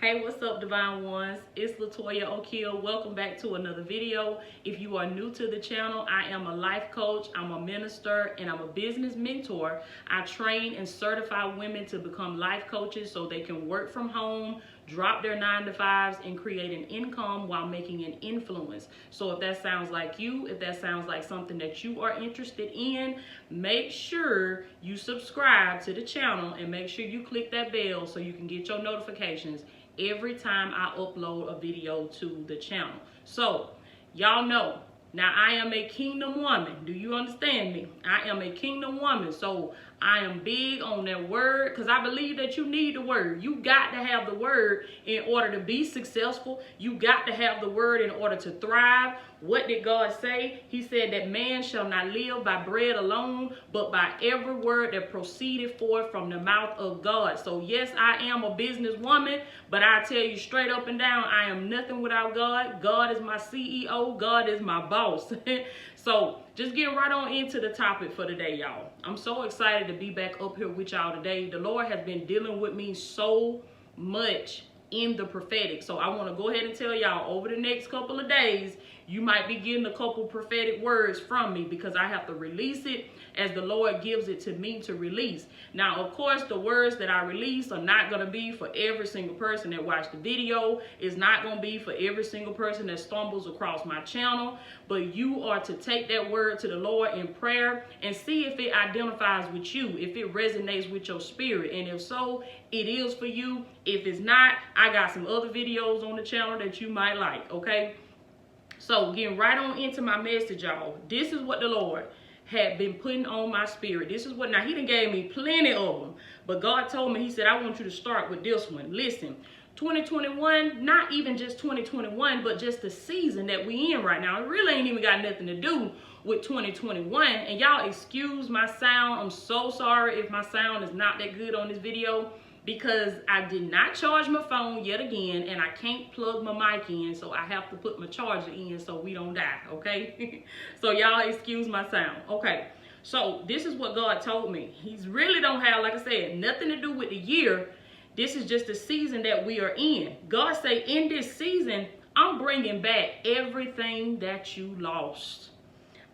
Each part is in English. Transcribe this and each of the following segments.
Hey, what's up, Divine Ones? It's LATOYA. Welcome back to another video. If you are new to the channel, I am a life coach, I'm a minister, and I'm a business mentor. I train and certify women to become life coaches so they can work from home, drop their 9-to-5s, and create an income while making an influence. So if that sounds like you, if that sounds like something that you are interested in, make sure you subscribe to the channel and make sure you click that bell so you can get your notifications every time I upload a video to the channel. So y'all know, now I am a kingdom woman. Do you understand me? I am a kingdom woman. So I am big on that word because I believe that you need the word. You got to have the word in order to be successful. You got to have the word in order to thrive. What did God say? He said that man shall not live by bread alone, but by every word that proceeded forth from the mouth of God. So yes, I am a businesswoman, but I tell you straight up and down, I am nothing without God. God is my CEO. God is my boss. So just getting right on into the topic for today, y'all. I'm so excited to be back up here with y'all today. The Lord has been dealing with me so much in the prophetic. So I want to go ahead and tell y'all, over the next couple of days, you might be getting a couple prophetic words from me because I have to release it as the Lord gives it to me to release. Now, of course, the words that I release are not going to be for every single person that watched the video. It's not going to be for every single person that stumbles across my channel. But you are to take that word to the Lord in prayer and see if it identifies with you, if it resonates with your spirit. And if so, it is for you. If it's not, I got some other videos on the channel that you might like, okay? So getting right on into my message, y'all. This is what the Lord had been putting on my spirit. This is what, now he done gave me plenty of them, but God told me, he said, I want you to start with this one. Listen, 2021, not even just 2021, but just the season that we in right now. It really ain't even got nothing to do with 2021. And y'all excuse my sound. I'm so sorry if my sound is not that good on this video, because I did not charge my phone yet again, and I can't plug my mic in, so I have to put my charger in so we don't die, okay? So y'all excuse my sound. Okay, so this is what God told me. He's really don't have, like I said, nothing to do with the year. This is just the season that we are in. God say, in this season, I'm bringing back everything that you lost.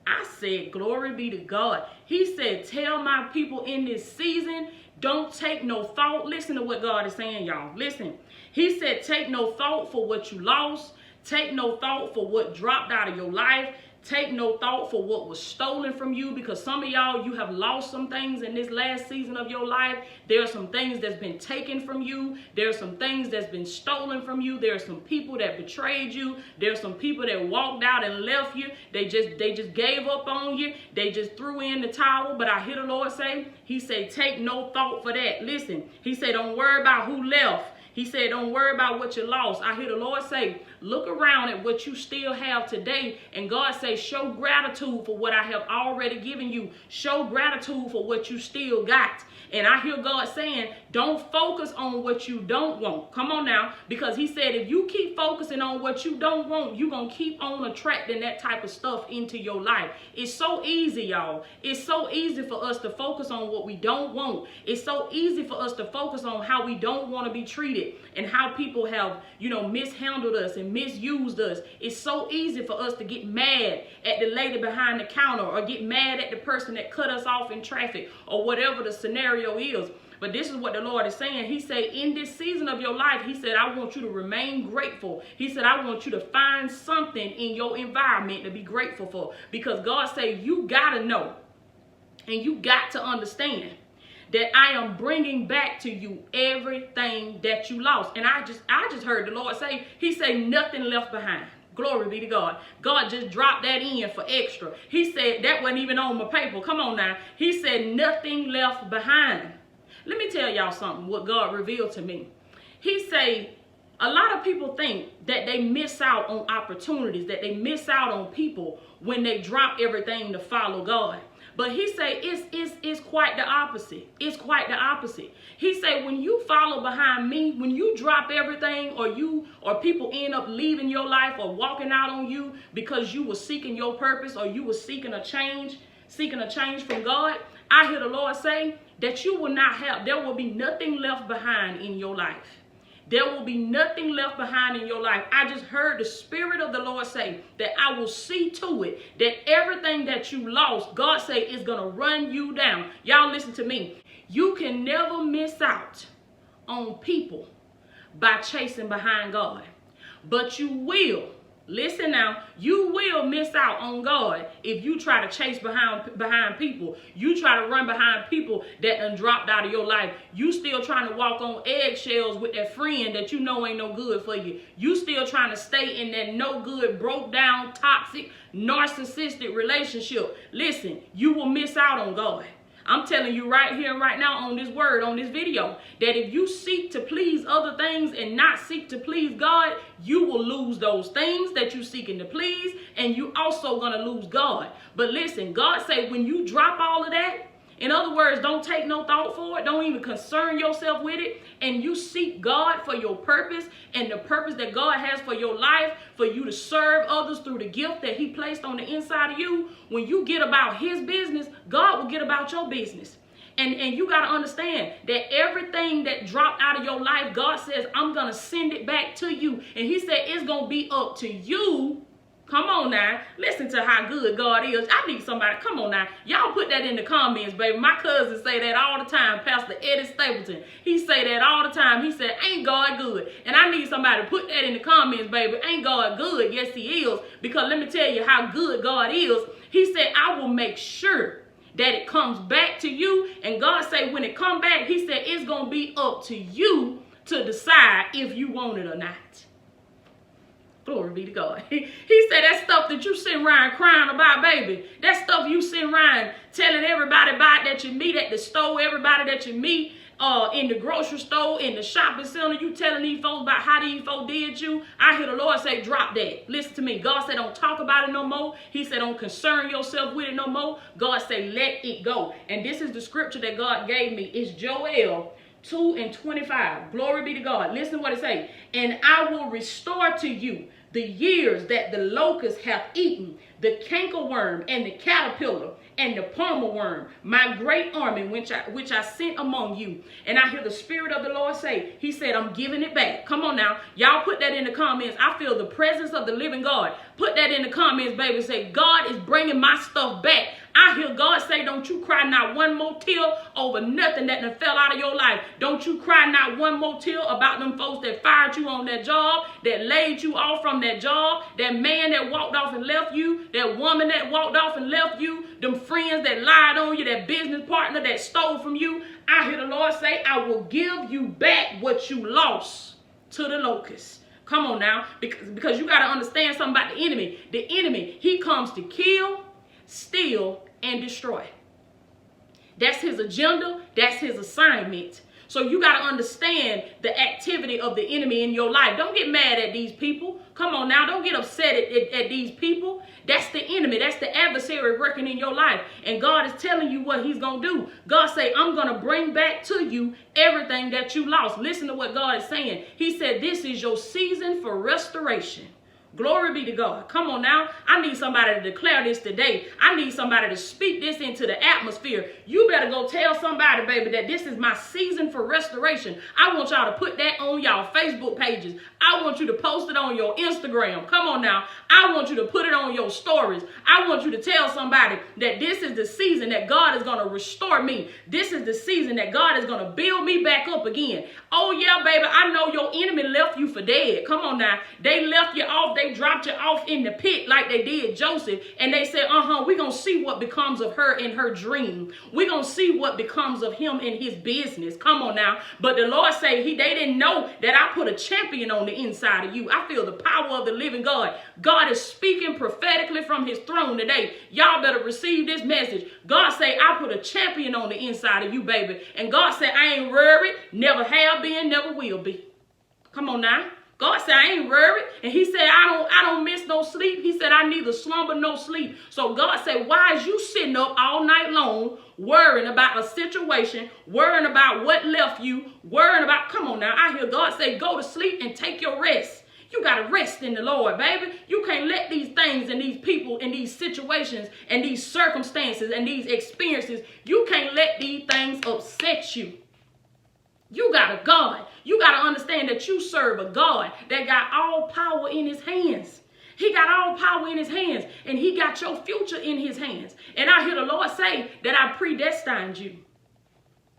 I said, glory be to God. He said, tell my people in this season, don't take no thought. Listen to what God is saying, y'all. Listen. He said, take no thought for what you lost. Take no thought for what dropped out of your life. Take no thought for what was stolen from you, because some of y'all, you have lost some things in this last season of your life. There are some things that's been taken from you. There are some things that's been stolen from you. There are some people that betrayed you. There are some people that walked out and left you. They just gave up on you. They just threw in the towel. But I hear the Lord say, he said, take no thought for that. Listen, he said, don't worry about who left. He said, don't worry about what you lost. I hear the Lord say, look around at what you still have today. And God say, show gratitude for what I have already given you. Show gratitude for what you still got. And I hear God saying, don't focus on what you don't want. Come on now. Because he said, if you keep focusing on what you don't want, you're going to keep on attracting that type of stuff into your life. It's so easy, y'all. It's so easy for us to focus on what we don't want. It's so easy for us to focus on how we don't want to be treated and how people have, mishandled us and misused us. It's so easy for us to get mad at the lady behind the counter, or get mad at the person that cut us off in traffic, or whatever the scenario is. But this is what the Lord is saying. He said, in this season of your life, he said, I want you to remain grateful. He said, I want you to find something in your environment to be grateful for. Because God said, you got to know and you got to understand that I am bringing back to you everything that you lost. And I just heard the Lord say, he said, nothing left behind. Glory be to God. God just dropped that in for extra. He said, that wasn't even on my paper. Come on now. He said, nothing left behind. Let me tell y'all something, what God revealed to me. He said, a lot of people think that they miss out on opportunities, that they miss out on people when they drop everything to follow God. But he say it's quite the opposite. It's quite the opposite. He say when you follow behind me, when you drop everything, or people end up leaving your life or walking out on you because you were seeking your purpose, or you were seeking a change from God, I hear the Lord say that you will not have, there will be nothing left behind in your life. There will be nothing left behind in your life. I just heard the Spirit of the Lord say that I will see to it that everything that you lost, God say, is going to run you down. Y'all listen to me. You can never miss out on people by chasing behind God. But you will. Listen now, you will miss out on God if you try to chase behind people. You try to run behind people that done dropped out of your life. You still trying to walk on eggshells with that friend that you know ain't no good for you. You still trying to stay in that no good, broke down, toxic, narcissistic relationship. Listen, you will miss out on God. I'm telling you right here and right now on this word, on this video, that if you seek to please other things and not seek to please God, you will lose those things that you seeking to please, and you also going to lose God. But listen, God say when you drop all of that, in other words, don't take no thought for it. Don't even concern yourself with it. And you seek God for your purpose and the purpose that God has for your life, for you to serve others through the gift that he placed on the inside of you. When you get about his business, God will get about your business. And you got to understand that everything that dropped out of your life, God says, I'm going to send it back to you. And he said, it's going to be up to you. Come on now. Listen to how good God is. I need somebody. Come on now. Y'all put that in the comments, baby. My cousin say that all the time. Pastor Eddie Stapleton. He say that all the time. He said, ain't God good? And I need somebody to put that in the comments, baby. Ain't God good? Yes, he is. Because let me tell you how good God is. He said, I will make sure that it comes back to you. And God say when it come back, he said, it's going to be up to you to decide if you want it or not. Glory be to God. He said that stuff that you sitting around crying about, baby, that stuff you sitting around telling everybody about that you meet at the store, everybody that you meet in the grocery store, in the shopping center, you telling these folks about how these folks did you. I hear the Lord say, drop that. Listen to me. God said, don't talk about it no more. He said, don't concern yourself with it no more. God said, let it go. And this is the scripture that God gave me. It's Joel 2:25. Glory be to God. Listen to what it says. And I will restore to you the years that the locust hath eaten, the cankerworm and the caterpillar and the palmer worm, my great army which I sent among you. And I hear the Spirit of the Lord say, he said, I'm giving it back. Come on now. Y'all put that in the comments. I feel the presence of the living God. Put that in the comments, baby. Say, God is bringing my stuff back. I hear God say, don't you cry not one more tear over nothing that done fell out of your life. Don't you cry not one more tear about them folks that fired you on that job, that laid you off from that job, that man that walked off and left you, that woman that walked off and left you, them friends that lied on you, that business partner that stole from you. I hear the Lord say, I will give you back what you lost to the locusts. Come on now, because you got to understand something about the enemy. The enemy, he comes to kill, steal, and destroy. That's his agenda. That's his assignment. So you got to understand the activity of the enemy in your life. Don't get mad at these people. Come on now. Don't get upset at these people. That's the enemy. That's the adversary working in your life. And God is telling you what he's going to do. God say, I'm going to bring back to you everything that you lost. Listen to what God is saying. He said, this is your season for restoration. Glory be to God. Come on now. I need somebody to declare this today. I need somebody to speak this into the atmosphere. You better go tell somebody, baby, that this is my season for restoration. I want y'all to put that on y'all Facebook pages. I want you to post it on your Instagram. Come on now. I want you to put it on your stories. I want you to tell somebody that this is the season that God is going to restore me. This is the season that God is going to build me back up again. Oh yeah, baby. I know your enemy left you for dead. Come on now. They left you off. They dropped you off in the pit like they did Joseph. And they said, we're going to see what becomes of her in her dream. We're going to see what becomes of him in his business. Come on now. But the Lord say they didn't know that I put a champion on the inside of you. I feel the power of the living God. God is speaking prophetically from his throne today. Y'all better receive this message. God say, I put a champion on the inside of you, baby. And God said, I ain't worried, never have been, never will be. Come on now. God said, I ain't worried. And he said, I don't miss no sleep. He said, I neither slumber nor sleep. So God said, why is you sitting up all night long worrying about a situation, worrying about what left you, worrying about, come on now. I hear God say, go to sleep and take your rest. You got to rest in the Lord, baby. You can't let these things and these people and these situations and these circumstances and these experiences, you can't let these things upset you. You got a God. You got to understand that you serve a God that got all power in his hands. He got all power in his hands, and he got your future in his hands. And I hear the Lord say that I predestined you.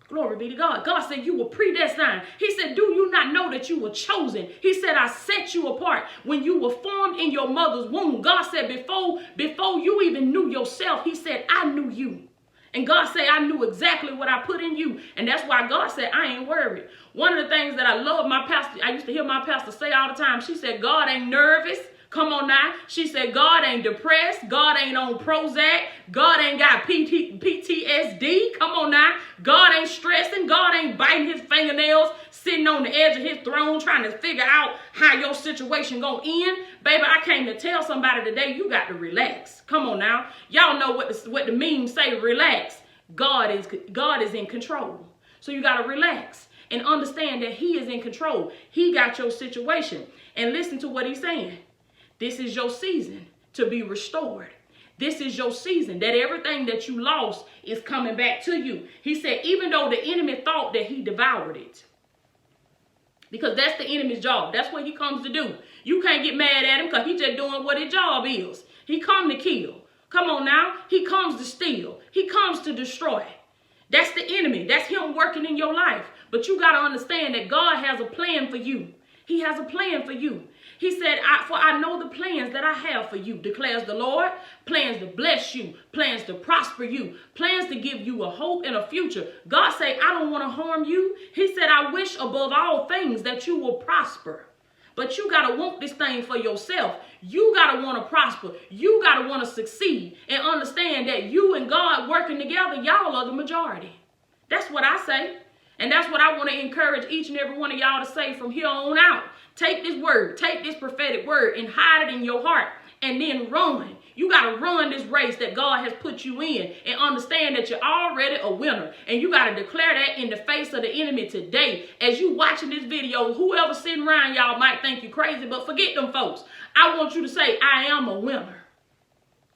Glory be to God. God said you were predestined. He said, do you not know that you were chosen? He said, I set you apart when you were formed in your mother's womb. God said, before you even knew yourself, he said, I knew you. And God said, I knew exactly what I put in you. And that's why God said, I ain't worried. One of the things that I love my pastor, I used to hear my pastor say all the time, she said, God ain't nervous. Come on now. She said, God ain't depressed. God ain't on Prozac. God ain't got PTSD. Come on now. God ain't stressing. God ain't biting his fingernails, sitting on the edge of his throne, trying to figure out how your situation gonna end. Baby, I came to tell somebody today, you got to relax. Come on now. Y'all know what the memes say, relax. God is in control. So you got to relax and understand that he is in control. He got your situation. And listen to what he's saying. This is your season to be restored. This is your season that everything that you lost is coming back to you. He said, even though the enemy thought that he devoured it, because that's the enemy's job. That's what he comes to do. You can't get mad at him because he's just doing what his job is. He comes to kill. Come on now. He comes to steal. He comes to destroy. That's the enemy. That's him working in your life. But you got to understand that God has a plan for you. He has a plan for you. He said, for I know the plans that I have for you, declares the Lord. Plans to bless you, plans to prosper you, plans to give you a hope and a future. God said, I don't want to harm you. He said, I wish above all things that you will prosper. But you got to want this thing for yourself. You got to want to prosper. You got to want to succeed and understand that you and God working together, y'all are the majority. That's what I say. And that's what I want to encourage each and every one of y'all to say from here on out. Take this word, take this prophetic word and hide it in your heart and then run. You got to run this race that God has put you in and understand that you're already a winner. And you got to declare that in the face of the enemy today. As you watching this video, whoever sitting around y'all might think you crazy, but forget them folks. I want you to say, I am a winner.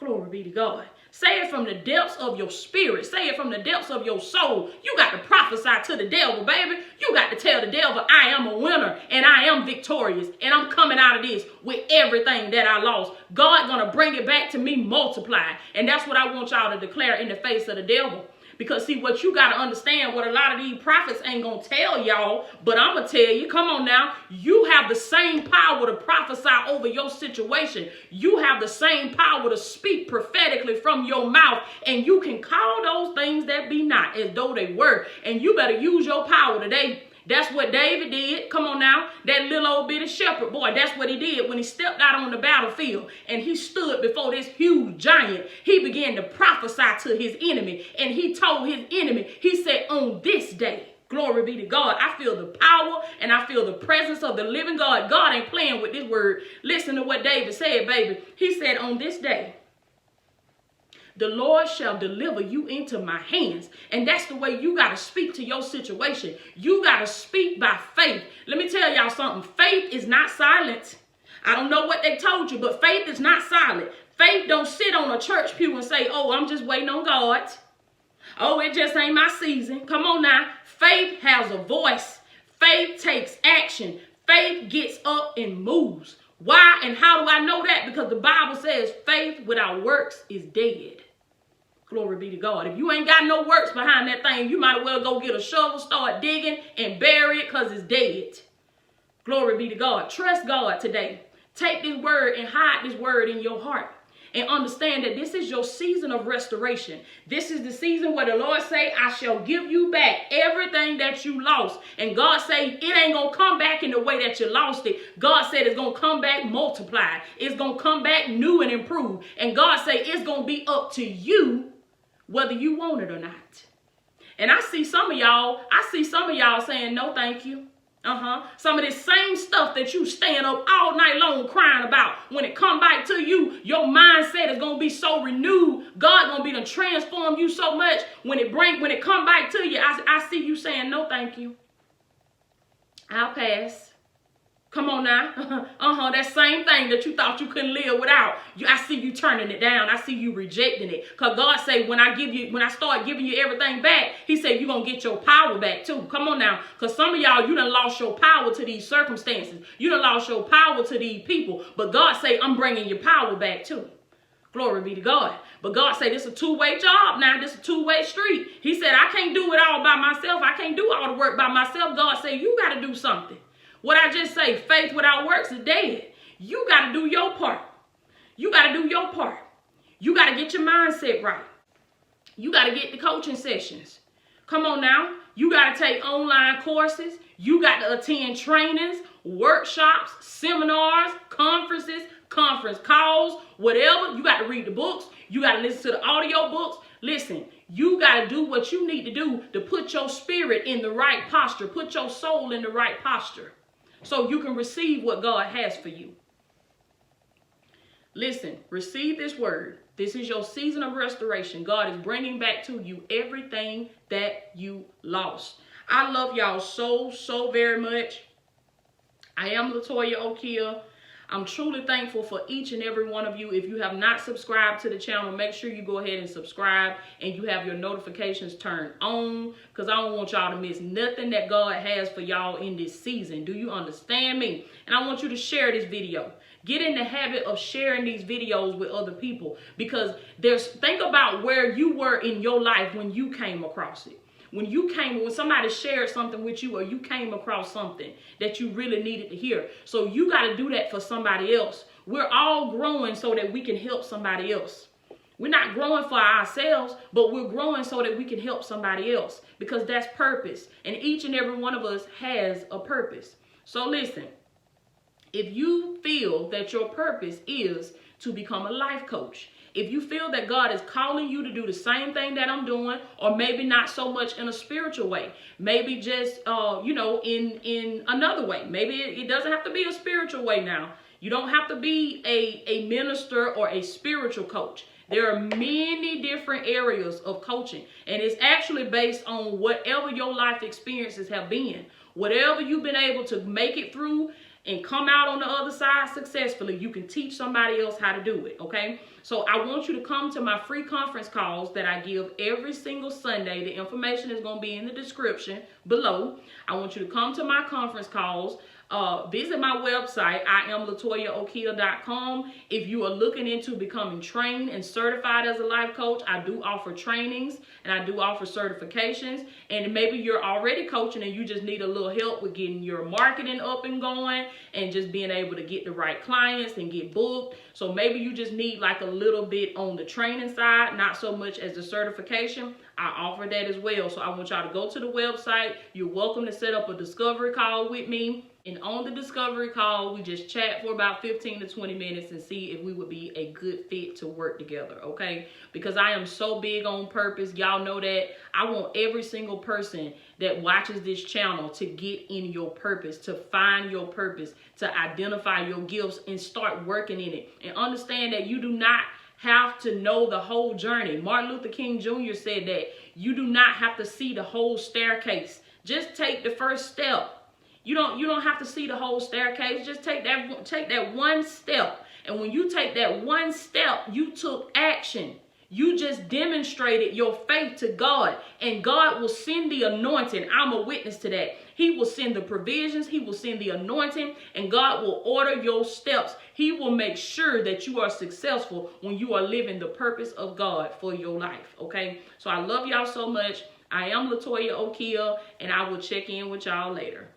Glory be to God. Say it from the depths of your spirit. Say it from the depths of your soul. You got to prophesy to the devil, baby. You got to tell the devil, I am a winner and I am victorious. And I'm coming out of this with everything that I lost. God going to bring it back to me multiplied. And that's what I want y'all to declare in the face of the devil. Because see, what you got to understand, what a lot of these prophets ain't going to tell y'all, but I'm going to tell you, come on now, you have the same power to prophesy over your situation. You have the same power to speak prophetically from your mouth, and you can call those things that be not as though they were. And you better use your power today. That's what David did. Come on now. That little old bitty shepherd boy, that's what he did when he stepped out on the battlefield and he stood before this huge giant. He began to prophesy to his enemy and he told his enemy, he said, on this day, glory be to God, I feel the power and I feel the presence of the living God. God ain't playing with this word. Listen to what David said, baby. He said, on this day, the Lord shall deliver you into my hands. And that's the way you got to speak to your situation. You got to speak by faith. Let me tell y'all something. Faith is not silent. I don't know what they told you, but faith is not silent. Faith don't sit on a church pew and say, oh, I'm just waiting on God. Oh, it just ain't my season. Come on now. Faith has a voice. Faith takes action. Faith gets up and moves. Why and how do I know that? Because the Bible says faith without works is dead. Glory be to God. If you ain't got no works behind that thing, you might as well go get a shovel, start digging, and bury it because it's dead. Glory be to God. Trust God today. Take this word and hide this word in your heart. And understand that this is your season of restoration. This is the season where the Lord say, I shall give you back everything that you lost. And God say, it ain't going to come back in the way that you lost it. God said it's going to come back multiplied. It's going to come back new and improved. And God say it's going to be up to you whether you want it or not. And I see some of y'all saying, no, thank you. Some of this same stuff that you staying up all night long crying about, when it come back to you, your mindset is going to be so renewed. God going to be to transform you so much. When it come back to you, I see you saying, no, thank you. I'll pass. Come on now. That same thing that you thought you couldn't live without. I see you turning it down. I see you rejecting it. Because God say, when I start giving you everything back, he said you're going to get your power back too. Come on now. Because some of y'all, you done lost your power to these circumstances. You done lost your power to these people. But God say, I'm bringing your power back too. Glory be to God. But God said, this is a two-way job now. This is a two-way street. He said, I can't do it all by myself. I can't do all the work by myself. God said, you got to do something. What I just say, faith without works is dead. You got to do your part. You got to do your part. You got to get your mindset right. You got to get the coaching sessions. Come on now. You got to take online courses. You got to attend trainings, workshops, seminars, conferences, conference calls, whatever. You got to read the books. You got to listen to the audio books. Listen, you got to do what you need to do to put your spirit in the right posture. Put your soul in the right posture so you can receive what God has for you. Listen, receive this word. This is your season of restoration. God is bringing back to you everything that you lost. I love y'all so very much. I am LATOYA Okia. I'm truly thankful for each and every one of you. If you have not subscribed to the channel, make sure you go ahead and subscribe and you have your notifications turned on, because I don't want y'all to miss nothing that God has for y'all in this season. Do you understand me? And I want you to share this video. Get in the habit of sharing these videos with other people, because think about where you were in your life when you came across it. When somebody shared something with you, or you came across something that you really needed to hear. So you got to do that for somebody else. We're all growing so that we can help somebody else. We're not growing for ourselves, but we're growing so that we can help somebody else, because that's purpose. And each and every one of us has a purpose. So listen, if you feel that your purpose is to become a life coach, if you feel that God is calling you to do the same thing that I'm doing, or maybe not so much in a spiritual way, maybe just, in another way, maybe it doesn't have to be a spiritual way now. You don't have to be a minister or a spiritual coach. There are many different areas of coaching, and it's actually based on whatever your life experiences have been. Whatever you've been able to make it through and come out on the other side successfully, you can teach somebody else how to do it, okay? So I want you to come to my free conference calls that I give every single Sunday. The information is going to be in the description below. I want you to come to my conference calls. Visit my website, IamLatoyaOkia.com. If you are looking into becoming trained and certified as a life coach, I do offer trainings and I do offer certifications. And maybe you're already coaching and you just need a little help with getting your marketing up and going and just being able to get the right clients and get booked. So maybe you just need like a little bit on the training side, not so much as the certification. I offer that as well. So I want y'all to go to the website. You're welcome to set up a discovery call with me. And on the discovery call, we just chat for about 15 to 20 minutes and see if we would be a good fit to work together, okay? Because I am so big on purpose. Y'all know that. I want every single person that watches this channel to get in your purpose, to find your purpose, to identify your gifts and start working in it. And understand that you do not have to know the whole journey. Martin Luther King Jr. said that you do not have to see the whole staircase. Just take the first step. You don't have to see the whole staircase. Just take that one step. And when you take that one step, you took action. You just demonstrated your faith to God, and God will send the anointing. I'm a witness to that. He will send the provisions. He will send the anointing, and God will order your steps. He will make sure that you are successful when you are living the purpose of God for your life. Okay. So I love y'all so much. I am LATOYA Okia, and I will check in with y'all later.